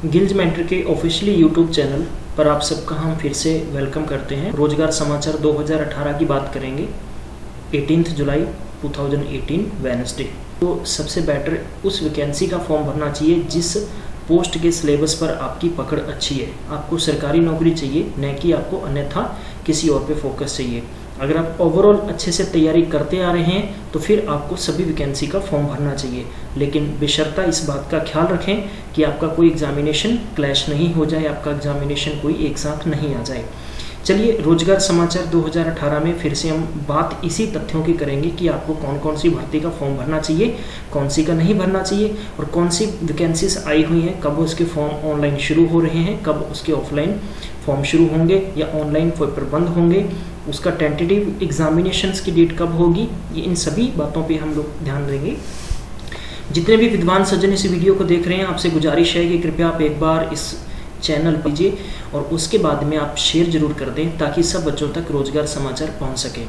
गिल्ज mentor के officially YouTube channel पर आप सबका हम फिर से वेलकम करते हैं। रोजगार समाचार 2018 की बात करेंगे 18 जुलाई 2018 वेडनेसडे। तो सबसे बेटर उस वैकेंसी का फॉर्म भरना चाहिए जिस पोस्ट के सिलेबस पर आपकी पकड़ अच्छी है। आपको सरकारी नौकरी चाहिए, न कि आपको अन्यथा किसी और पे फोकस चाहिए। अगर आप ओवरऑल अच्छे से तैयारी करते आ रहे हैं तो फिर आपको सभी वैकेंसी का फॉर्म भरना चाहिए, लेकिन बेशर्ता इस बात का ख्याल रखें कि आपका कोई एग्जामिनेशन क्लैश नहीं हो जाए, आपका एग्जामिनेशन कोई एक साथ नहीं आ जाए। चलिए, रोजगार समाचार 2018 में फिर से हम बात इसी तथ्यों की करेंगे कि आपको कौन कौन सी भर्ती का फॉर्म भरना चाहिए, कौन सी का नहीं भरना चाहिए और कौन सी वैकेंसीज आई हुई हैं, कब उसके फॉर्म ऑनलाइन शुरू हो रहे हैं, कब उसके ऑफलाइन फॉर्म शुरू होंगे या ऑनलाइन पेपर बंद होंगे, उसका टेंटेटिव एग्जामिनेशंस की डेट कब होगी। ये इन सभी बातों पे हम लोग ध्यान देंगे। जितने भी विद्वान सज्जन इस वीडियो को देख रहे हैं, आपसे गुजारिश है कि कृपया आप एक बार इस चैनल पर कीजिए और उसके बाद में आप शेयर जरूर कर दें ताकि सब बच्चों तक रोजगार समाचार पहुंच सके।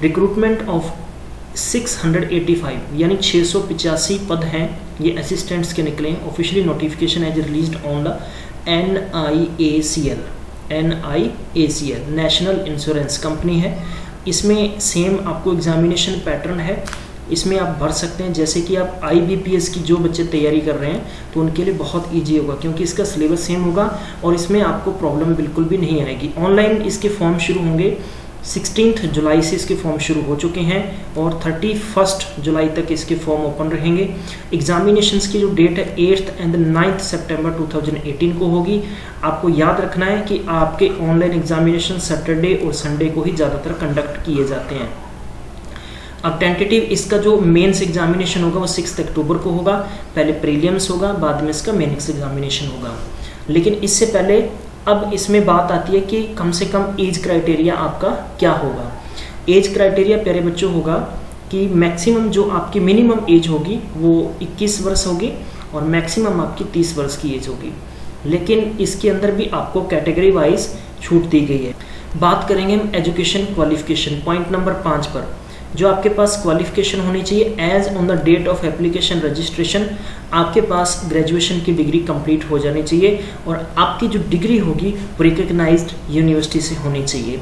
रिक्रूटमेंट ऑफ 685 यानी 685 पद हैं, ये असिस्टेंट्स के निकले हैं। Officially notification as released on the NIACL National Insurance Company है। इसमें सेम आपको एग्जामिनेशन पैटर्न है, इसमें आप भर सकते हैं। जैसे कि आप IBPS की जो बच्चे तैयारी कर रहे हैं तो उनके लिए बहुत इजी होगा क्योंकि इसका सिलेबस सेम होगा और इसमें आपको प्रॉब्लम बिल्कुल भी नहीं आएगी। ऑनलाइन इसके फॉर्म शुरू होंगे, 16 जुलाई से इसके फॉर्म शुरू हो चुके हैं और 31 जुलाई तक इसके फॉर्म ओपन रहेंगे। एग्जामिनेशंस की जो डेट है 8 एंड 9 सितंबर 2018 को होगी। आपको याद रखना है कि आपके ऑनलाइन एग्जामिनेशन सैटरडे और संडे को ही ज़्यादातर कंडक्ट किए जाते हैं। अब टेंटेटिव इसका जो मेंस एग्जामिनेशन होगा वो 6 अक्टूबर को होगा। पहले प्रीलिम्स होगा, बाद में इसका मेंस एग्जामिनेशन होगा। लेकिन इससे पहले अब इसमें बात आती है कि कम से कम एज क्राइटेरिया आपका क्या होगा। एज क्राइटेरिया प्यारे बच्चों होगा कि मैक्सिमम जो आपकी मिनिमम एज होगी वो 21 वर्ष होगी और मैक्सिमम आपकी 30 वर्ष की एज होगी। लेकिन इसके अंदर भी आपको कैटेगरी वाइज छूट दी गई है। बात करेंगे हम एजुकेशन क्वालिफिकेशन पॉइंट नंबर 5 पर। जो आपके पास क्वालिफिकेशन होनी चाहिए as on the date of application registration, आपके पास ग्रेजुएशन की डिग्री कंप्लीट हो जानी चाहिए और आपकी जो डिग्री होगी वो रिकग्नाइज्ड यूनिवर्सिटी से होनी चाहिए।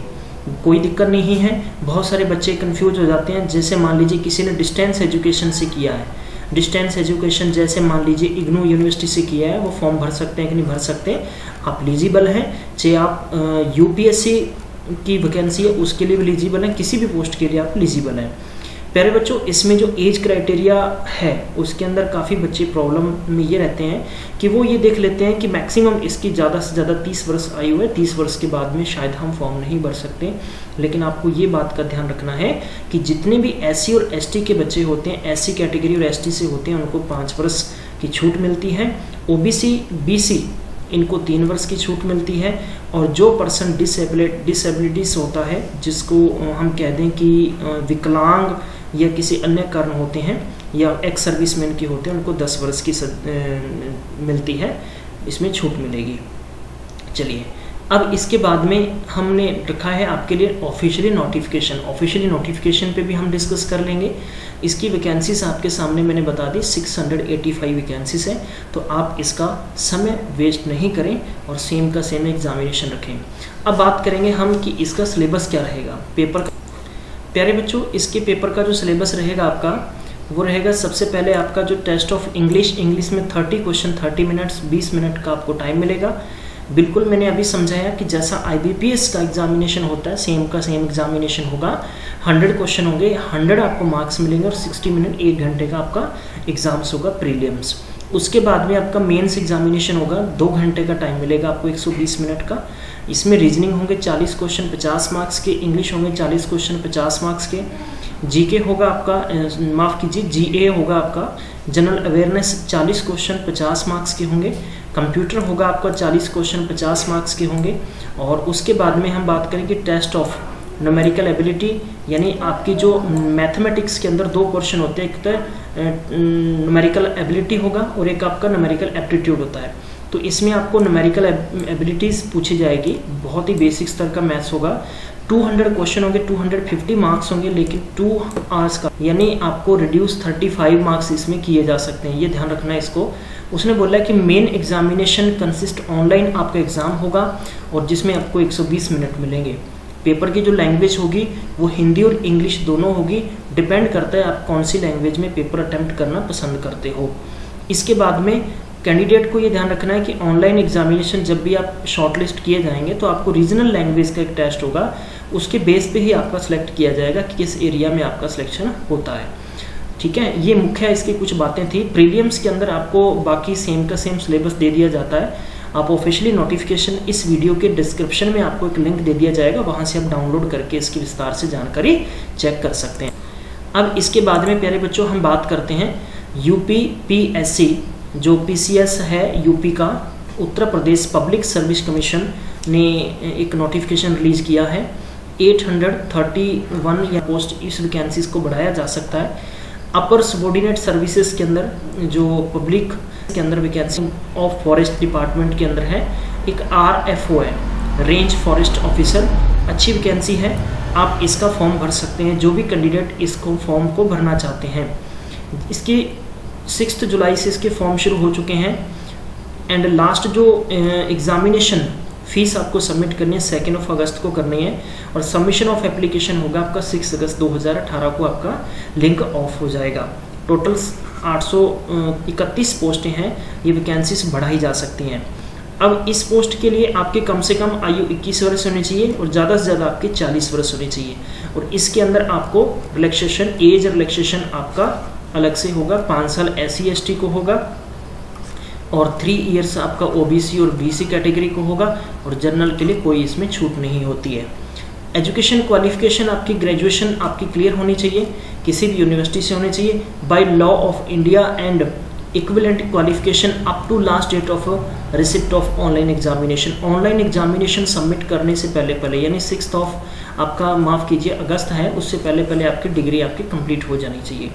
कोई दिक्कत नहीं है। बहुत सारे बच्चे कंफ्यूज हो जाते हैं। जैसे मान लीजिए किसी ने डिस्टेंस एजुकेशन से किया है, डिस्टेंस एजुकेशन जैसे मान लीजिए इग्नू यूनिवर्सिटी से किया है, वो फॉर्म भर सकते हैं कि नहीं भर सकते। आप एलिजिबल हैं, चाहे आप UPSC की वैकेंसी है उसके लिए भी एलिजिबल है, किसी भी पोस्ट के लिए आप एलिजिबल हैं। प्यारे बच्चों, इसमें जो एज क्राइटेरिया है उसके अंदर काफ़ी बच्चे प्रॉब्लम में ये रहते हैं कि वो ये देख लेते हैं कि मैक्सिमम इसकी ज़्यादा से ज़्यादा 30 वर्ष आयु है, 30 वर्ष के बाद में शायद हम फॉर्म नहीं भर सकते। लेकिन आपको ये बात का ध्यान रखना है कि जितने भी SC और ST के बच्चे होते हैं, SC कैटेगरी और ST से होते हैं, उनको 5 वर्ष की छूट मिलती है। OBC BC इनको 3 वर्ष की छूट मिलती है और जो पर्सन डिसेबिलिटीज होता है, जिसको हम कह दें कि विकलांग या किसी अन्य कारण होते हैं या एक्स सर्विसमैन के होते हैं, उनको 10 वर्ष की मिलती है, इसमें छूट मिलेगी। चलिए, अब इसके बाद में हमने रखा है आपके लिए ऑफिशियली नोटिफिकेशन। ऑफिशियली नोटिफिकेशन पे भी हम डिस्कस कर लेंगे। इसकी वैकेंसीज आपके सामने मैंने बता दी, 685 वैकेंसीज हैं। तो आप इसका समय वेस्ट नहीं करें और सेम का सेम एग्जामिनेशन रखें। अब बात करेंगे हम कि इसका सिलेबस क्या रहेगा पेपर का। प्यारे बच्चों, इसके पेपर का जो सिलेबस रहेगा आपका वो रहेगा, सबसे पहले आपका जो टेस्ट ऑफ इंग्लिश में 30 क्वेश्चन 30 मिनट्स 20 मिनट का आपको टाइम मिलेगा। बिल्कुल मैंने अभी समझाया कि जैसा IBPS का एग्जामिनेशन होता है सेम का सेम एग्जामिनेशन होगा। 100 क्वेश्चन होंगे, 100 आपको मार्क्स मिलेंगे और 60 मिनट 1 घंटे का आपका एग्जाम्स होगा प्रीलिम्स। उसके बाद में आपका मेंस एग्जामिनेशन होगा, 2 घंटे का टाइम मिलेगा आपको 120 मिनट का। इसमें रीजनिंग होंगे 40 क्वेश्चन 50 मार्क्स के, इंग्लिश होंगे 40 क्वेश्चन 50 मार्क्स के, GK होगा आपका, माफ़ कीजिए GA होगा आपका, जनरल अवेयरनेस 40 क्वेश्चन 50 मार्क्स के होंगे, कंप्यूटर होगा आपका 40 क्वेश्चन 50 मार्क्स के होंगे। और उसके बाद में हम बात करेंगे टेस्ट ऑफ न्यूमेरिकल एबिलिटी, यानी आपकी जो मैथमेटिक्स के अंदर 2 पोर्शन होते हैं, एक तो न्यूमेरिकल एबिलिटी होगा और एक आपका न्यूमेरिकल एप्टीट्यूड होता है। तो इसमें आपको न्यूमेरिकल एबिलिटीज़ पूछी जाएगी, बहुत ही बेसिक स्तर का मैथ्स होगा। 200 क्वेश्चन होंगे, 250 मार्क्स होंगे, लेकिन 2 आवर्स का, यानी आपको रिड्यूस 35 मार्क्स इसमें किए जा सकते हैं। ये ध्यान रखना है इसको। उसने बोला कि मेन एग्जामिनेशन कंसिस्ट ऑनलाइन आपका एग्ज़ाम होगा और जिसमें आपको 120 मिनट मिलेंगे। पेपर की जो लैंग्वेज होगी वो हिंदी और इंग्लिश दोनों होगी, डिपेंड करता है आप कौन सी लैंग्वेज में पेपर अटेम्प्ट करना पसंद करते हो। इसके बाद में कैंडिडेट को ये ध्यान रखना है कि ऑनलाइन एग्जामिनेशन जब भी आप शॉर्टलिस्ट किए जाएंगे तो आपको रीजनल लैंग्वेज का एक टेस्ट होगा, उसके बेस पे ही आपका सिलेक्ट किया जाएगा कि किस एरिया में आपका सिलेक्शन होता है। ठीक है, ये मुख्य इसकी कुछ बातें थी। प्रीलिम्स के अंदर आपको बाकी सेम का सेम सिलेबस दे दिया जाता है। आप ऑफिशियली नोटिफिकेशन इस वीडियो के डिस्क्रिप्शन में आपको एक लिंक दे दिया जाएगा, वहाँ से आप डाउनलोड करके इसकी विस्तार से जानकारी चेक कर सकते हैं। अब इसके बाद में प्यारे बच्चों हम बात करते हैं UPPSC जो PCS है यूपी का, Uttar Pradesh public service commission ने एक नोटिफिकेशन रिलीज किया है। 831 या पोस्ट इस वैकेंसीज को बढ़ाया जा सकता है। अपर सबॉर्डिनेट सर्विसेज के अंदर जो पब्लिक के अंदर वैकेंसी ऑफ फॉरेस्ट डिपार्टमेंट के अंदर है, एक RFO है, रेंज फॉरेस्ट ऑफिसर, अच्छी वैकेंसी है। आप इसका फॉर्म भर सकते हैं, जो भी कैंडिडेट इसको फॉर्म को भरना चाहते हैं। इसकी 6 जुलाई से इसके फॉर्म शुरू हो चुके हैं एंड लास्ट जो एग्जामिनेशन फीस आपको सबमिट करनी है 2 अगस्त को करनी है और सबमिशन ऑफ एप्लीकेशन होगा आपका 6 अगस्त 2018 को आपका लिंक ऑफ हो जाएगा। टोटल 831 पोस्टें हैं, ये वैकेंसीज बढ़ाई जा सकती हैं। अब इस पोस्ट के लिए आपके कम से कम आयु 21 वर्ष होनी चाहिए और ज़्यादा से ज़्यादा आपकी 40 वर्ष होनी चाहिए और इसके अंदर आपको रिलैक्सेशन, एज रिलैक्सेशन आपका अलग से होगा। 5 साल SC ST को होगा और 3 इयर्स आपका OBC और BC कैटेगरी को होगा और जनरल के लिए कोई इसमें छूट नहीं होती है। एजुकेशन क्वालिफिकेशन आपकी ग्रेजुएशन आपकी क्लियर होनी चाहिए, किसी भी यूनिवर्सिटी से होनी चाहिए by law of India and equivalent qualification up to last date of receipt of online examination. Online examination submit करने से पहले यानी 6 आपका माफ़ कीजिए अगस्त है, उससे पहले आपकी डिग्री आपकी कंप्लीट हो जानी चाहिए।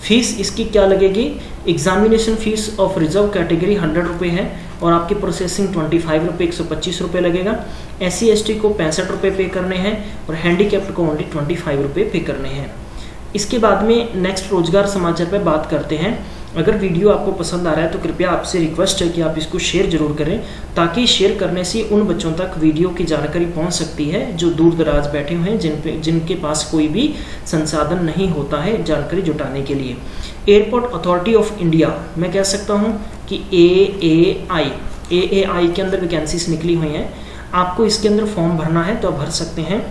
फीस इसकी क्या लगेगी? Examination fees of reserve category 100 रुपये है और आपकी प्रोसेसिंग 25 रुपये, 125 रुपये लगेगा। SC ST को 65 रुपये पे करने हैं और हैंडीकैप्ड को ओनली 25 रुपये पे करने हैं। इसके बाद में नेक्स्ट रोजगार समाचार पे बात करते हैं। अगर वीडियो आपको पसंद आ रहा है तो कृपया आपसे रिक्वेस्ट है कि आप इसको शेयर जरूर करें, ताकि शेयर करने से उन बच्चों तक वीडियो की जानकारी पहुंच सकती है जो दूर दराज बैठे हुए हैं, जिनके पास कोई भी संसाधन नहीं होता है जानकारी जुटाने के लिए। एयरपोर्ट अथॉरिटी ऑफ इंडिया मैं कह सकता हूं कि AAI के अंदर वैकेंसीज निकली हुई हैं। आपको इसके अंदर फॉर्म भरना है तो आप भर सकते हैं।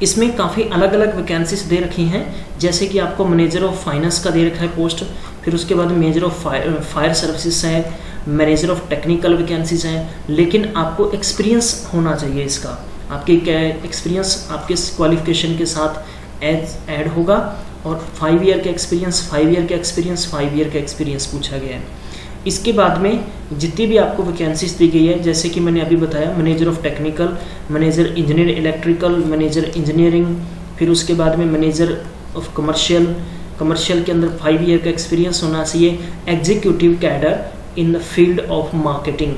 इसमें काफ़ी अलग अलग वैकेंसीज दे रखी हैं, जैसे कि आपको मैनेजर ऑफ फाइनेंस का दे रखा है पोस्ट, फिर उसके बाद मेजर ऑफ फायर सर्विसेज है, मैनेजर ऑफ टेक्निकल वैकेंसीज हैं। लेकिन आपको एक्सपीरियंस होना चाहिए इसका, आपके एक्सपीरियंस आपके क्वालिफिकेशन के साथ ऐड होगा और 5 ईयर का एक्सपीरियंस, 5 ईयर का एक्सपीरियंस, 5 ईयर का एक्सपीरियंस पूछा गया है। इसके बाद में जितनी भी आपको वैकेंसीज दी गई है, जैसे कि मैंने अभी बताया, manager of technical, manager engineer electrical, manager engineering, फिर उसके बाद में मैनेजर ऑफ कमर्शियल के अंदर 5 ईयर का एक्सपीरियंस होना चाहिए। Executive cadre in the field of marketing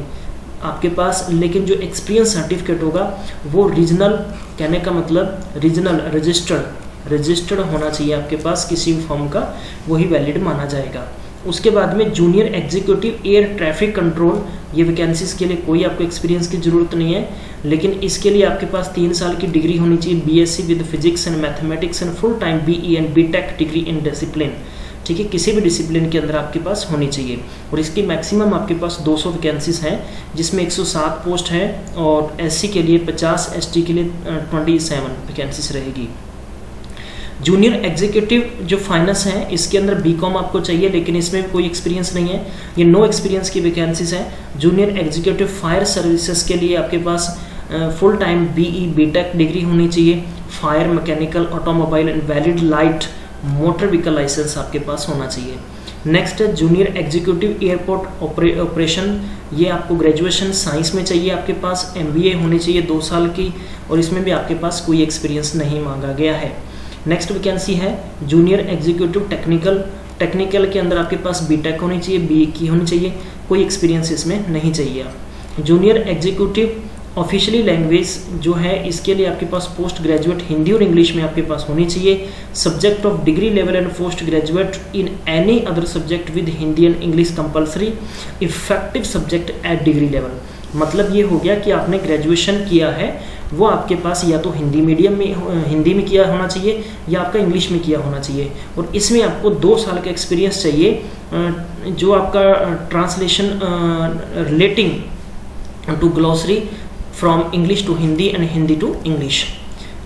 आपके पास, लेकिन जो एक्सपीरियंस सर्टिफिकेट होगा वो रीजनल, कहने का मतलब रीजनल रजिस्टर्ड होना चाहिए आपके पास किसी भी फॉर्म का, वही वैलिड माना जाएगा। उसके बाद में junior executive air traffic control, ये वैकेंसीज के लिए कोई आपको एक्सपीरियंस की ज़रूरत नहीं है, लेकिन इसके लिए आपके पास 3 साल की डिग्री होनी चाहिए, BSc with physics and mathematics and full time BE and BTech degree in discipline. ठीक है, किसी भी डिसिप्लिन के अंदर आपके पास होनी चाहिए और इसकी मैक्सिमम आपके पास 200 वैकेंसीज हैं, जिसमें 107 पोस्ट है और SC के लिए 50, ST के लिए 27 वैकेंसीज रहेगी। जूनियर एग्जीक्यूटिव जो फाइनेंस है, इसके अंदर BCom आपको चाहिए, लेकिन इसमें कोई एक्सपीरियंस नहीं है, ये नो एक्सपीरियंस की वैकेंसीज हैं। जूनियर एग्जीक्यूटिव फायर सर्विसेज के लिए आपके पास full time BE BTech degree होनी चाहिए। Fire mechanical, automobile and valid light motor vehicle licence आपके पास होना चाहिए। नेक्स्ट है जूनियर एग्जीक्यूटिव एयरपोर्ट ऑपरेशन, ये आपको ग्रेजुएशन साइंस में चाहिए, आपके पास MBA होनी चाहिए 2 साल की और इसमें भी आपके पास कोई एक्सपीरियंस नहीं मांगा गया है। नेक्स्ट वैकेंसी है जूनियर एग्जीक्यूटिव टेक्निकल के अंदर आपके पास BTech होनी चाहिए, BE की होनी चाहिए, कोई एक्सपीरियंस इसमें नहीं चाहिए। जूनियर एग्जीक्यूटिव ऑफिशियली लैंग्वेज जो है इसके लिए आपके पास पोस्ट ग्रेजुएट हिंदी और इंग्लिश में आपके पास होनी चाहिए। Subject of degree level and post graduate in any other subject with Hindi and English compulsory, effective subject at degree level. मतलब ये हो गया कि आपने ग्रेजुएशन किया है वो आपके पास या तो हिंदी मीडियम में हिंदी में किया होना चाहिए या आपका इंग्लिश में किया होना चाहिए, और इसमें आपको 2 साल का एक्सपीरियंस चाहिए जो आपका translation relating to glossary from English to Hindi and Hindi to English.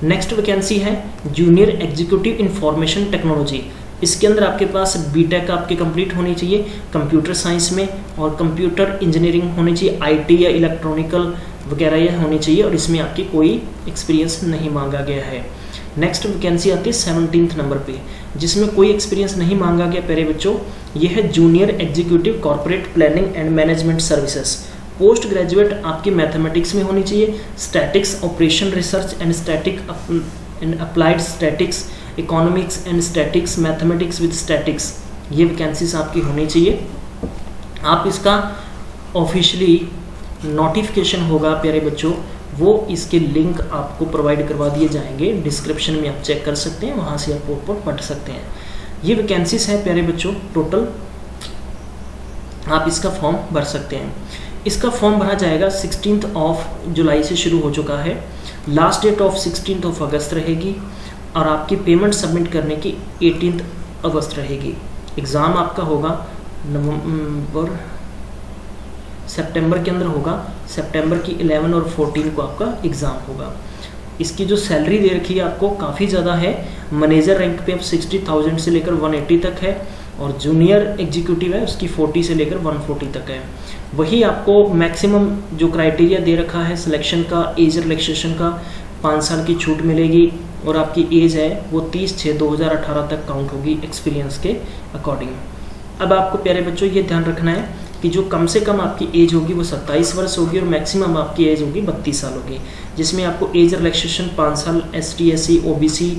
Next vacancy है जूनियर एग्जीक्यूटिव इंफॉर्मेशन टेक्नोलॉजी। इसके अंदर आपके पास बीटेक आपके कंप्लीट होनी चाहिए कंप्यूटर साइंस में, और कंप्यूटर इंजीनियरिंग होनी चाहिए, आईटी या इलेक्ट्रॉनिकल वगैरह ये होनी चाहिए, और इसमें आपकी कोई एक्सपीरियंस नहीं मांगा गया है। नेक्स्ट वैकेंसी आती है 17 नंबर पे, जिसमें कोई एक्सपीरियंस नहीं मांगा गया प्यारे बच्चों। ये है junior executive corporate planning and management services. Post graduate आपकी मैथमेटिक्स में होनी चाहिए, statics, operation research and static and applied statics, economics and statics, mathematics with statics, ये वैकेंसीज आपकी होनी चाहिए। आप इसका ऑफिशियली नोटिफिकेशन होगा प्यारे बच्चों, वो इसके लिंक आपको प्रोवाइड करवा दिए जाएंगे, डिस्क्रिप्शन में आप चेक कर सकते हैं, वहाँ से आप ऊपर पढ़ सकते हैं। ये वैकेंसीज हैं प्यारे बच्चों टोटल, आप इसका फॉर्म भर सकते हैं। इसका फॉर्म भरा जाएगा 16 जुलाई से शुरू हो चुका है, लास्ट डेट ऑफ 16 अगस्त रहेगी, और आपकी पेमेंट सबमिट करने की 18 अगस्त रहेगी। एग्ज़ाम आपका होगा सितंबर के अंदर होगा, सितंबर की 11 और 14 को आपका एग्ज़ाम होगा। इसकी जो सैलरी दे रखी है आपको काफ़ी ज़्यादा है, मैनेजर रैंक पे 60,000 से लेकर 180 तक है, और जूनियर एग्जीक्यूटिव है उसकी 40 से लेकर 140 तक है। वही आपको मैक्सिमम जो क्राइटेरिया दे रखा है सिलेक्शन का, एज रिलैक्सेशन का 5 साल की छूट मिलेगी, और आपकी एज है वो 30/6/2018 तक काउंट होगी एक्सपीरियंस के अकॉर्डिंग। अब आपको प्यारे बच्चों ये ध्यान रखना है कि जो कम से कम आपकी एज होगी वो 27 वर्ष होगी, और मैक्सिमम आपकी एज होगी 32 साल होगी, जिसमें आपको एज रिलैक्सेशन 5 साल, ST SC OBC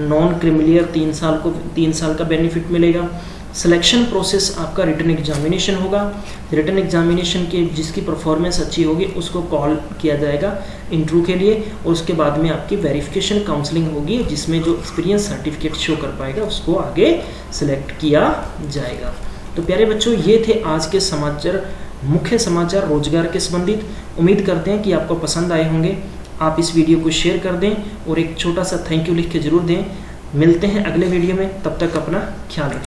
non creamy layer 3 साल का बेनिफिट मिलेगा। सिलेक्शन प्रोसेस आपका रिटन एग्जामिनेशन होगा, रिटन एग्जामिनेशन के जिसकी परफॉर्मेंस अच्छी होगी उसको कॉल किया जाएगा इंटरव्यू के लिए, और उसके बाद में आपकी वेरिफिकेशन काउंसलिंग होगी, जिसमें जो एक्सपीरियंस सर्टिफिकेट शो कर पाएगा उसको आगे सिलेक्ट किया जाएगा। तो प्यारे बच्चों ये थे आज के समाचार, मुख्य समाचार रोजगार के संबंधित। उम्मीद करते हैं कि आपको पसंद आए होंगे। आप इस वीडियो को शेयर कर दें और एक छोटा सा थैंक यू लिख के जरूर दें। मिलते हैं अगले वीडियो में, तब तक अपना ख्याल रखें।